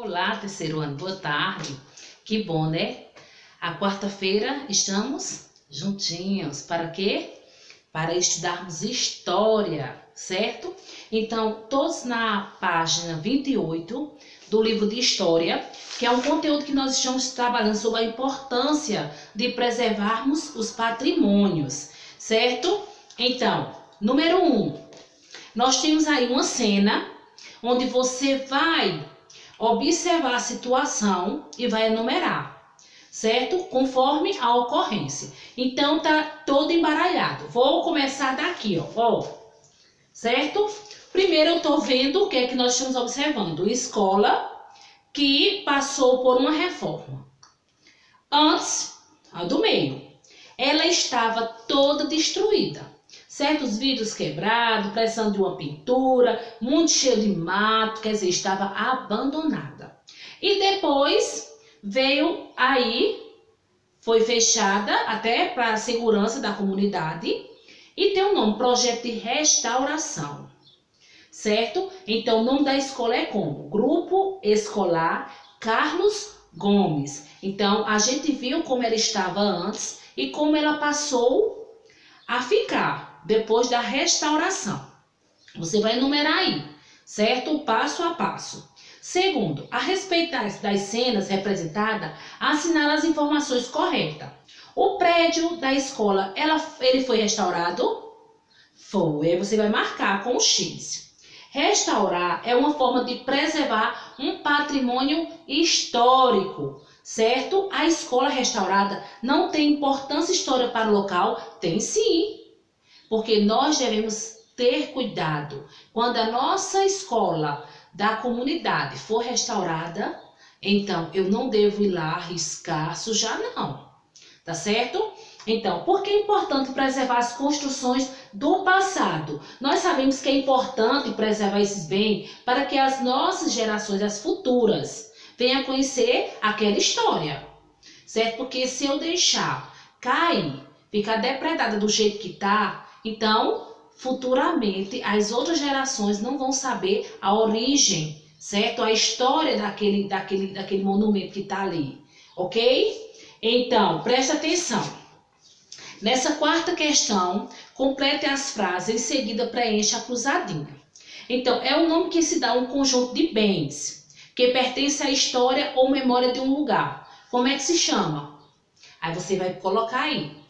Olá, terceiro ano, boa tarde. Que bom, né? A quarta-feira estamos juntinhos. Para quê? Para estudarmos história, certo? Então, todos na página 28 do livro de história, que é um conteúdo que nós estamos trabalhando sobre a importância de preservarmos os patrimônios, certo? Então, número 1, nós temos aí uma cena onde você vai observar a situação e vai enumerar, certo? Conforme a ocorrência. Então, tá todo embaralhado. Vou começar daqui, ó. Certo? Primeiro eu tô vendo o que é que nós estamos observando. Escola que passou por uma reforma. Antes, a do meio, ela estava toda destruída. Certo? Os vidros quebrados, precisando de uma pintura, muito cheio de mato, quer dizer, estava abandonada. E depois veio aí, foi fechada até para a segurança da comunidade e tem o nome, Projeto de Restauração. Certo? Então, o nome da escola é como? Grupo Escolar Carlos Gomes. Então, a gente viu como ela estava antes e como ela passou a ficar depois da restauração. Você vai enumerar aí, certo? Passo a passo. Segundo, a respeito das cenas representadas, assinala as informações corretas. O prédio da escola, ele foi restaurado? Foi. Aí você vai marcar com o X. Restaurar é uma forma de preservar um patrimônio histórico, certo? A escola restaurada não tem importância histórica para o local? Tem sim. Porque nós devemos ter cuidado. Quando a nossa escola da comunidade for restaurada, então eu não devo ir lá riscar, sujar, não. Tá certo? Então, por que é importante preservar as construções do passado? Nós sabemos que é importante preservar esses bens para que as nossas gerações, as futuras, venham a conhecer aquela história. Certo? Porque se eu deixar cair, ficar depredada do jeito que está, então, futuramente, as outras gerações não vão saber a origem, certo? A história daquele monumento que está ali, ok? Então, preste atenção. Nessa quarta questão, complete as frases, em seguida preencha a cruzadinha. Então, é o nome que se dá a um conjunto de bens que pertence à história ou memória de um lugar. Como é que se chama? Aí você vai colocar aí.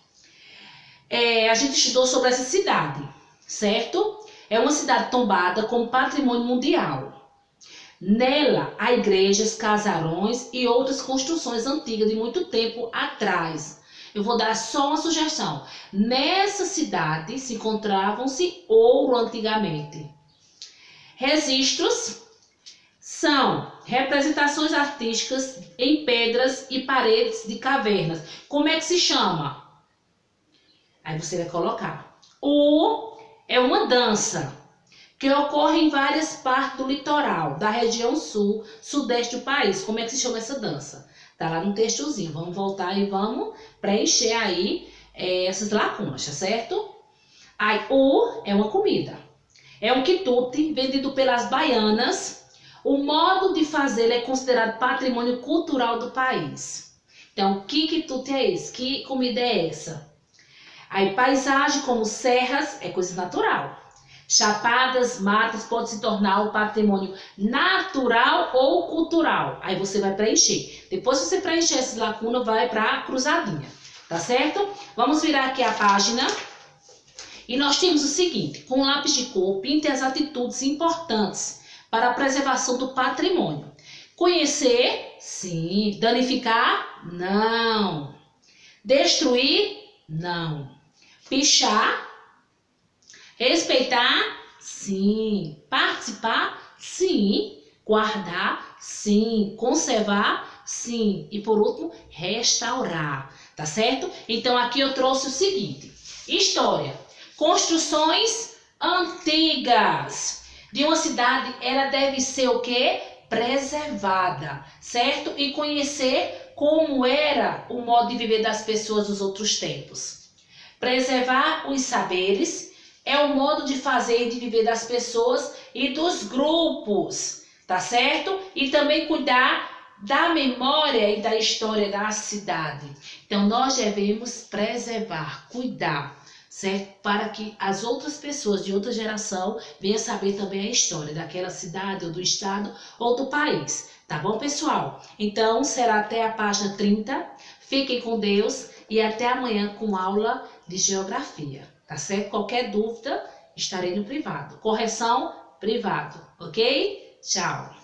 A gente estudou sobre essa cidade, certo? É uma cidade tombada como patrimônio mundial. Nela há igrejas, casarões e outras construções antigas de muito tempo atrás. Eu vou dar só uma sugestão. Nessa cidade se encontravam-se ouro antigamente. Registros são representações artísticas em pedras e paredes de cavernas. Como é que se chama? Aí você vai colocar. É uma dança que ocorre em várias partes do litoral, da região sul, sudeste do país. Como é que se chama essa dança? Tá lá no textozinho. Vamos voltar e vamos preencher aí essas lacunas, tá certo? Aí, é uma comida. É um quitute vendido pelas baianas. O modo de fazer é considerado patrimônio cultural do país. Então, que quitute é esse? Que comida é essa? Aí, paisagem como serras é coisa natural. Chapadas, matas pode se tornar um patrimônio natural ou cultural. Aí você vai preencher. Depois que você preencher essa lacuna, vai para a cruzadinha. Tá certo? Vamos virar aqui a página. E nós temos o seguinte. Com lápis de cor, pinte as atitudes importantes para a preservação do patrimônio. Conhecer? Sim. Danificar? Não. Destruir? Não. Pichar? Respeitar? Sim. Participar? Sim. Guardar? Sim. Conservar? Sim. E por último, restaurar. Tá certo? Então aqui eu trouxe o seguinte. História. Construções antigas de uma cidade, ela deve ser o quê? Preservada. Certo? E conhecer como era o modo de viver das pessoas dos outros tempos. Preservar os saberes é o modo de fazer e de viver das pessoas e dos grupos. tá certo? E também cuidar da memória e da história da cidade. Então, nós devemos preservar, cuidar, certo? Para que as outras pessoas de outra geração venham saber também a história daquela cidade, ou do estado, ou do país. Tá bom, pessoal? Então, será até a página 30. Fiquem com Deus e até amanhã com aula de geografia, tá certo? Qualquer dúvida, estarei no privado. Correção, privado, ok? Tchau!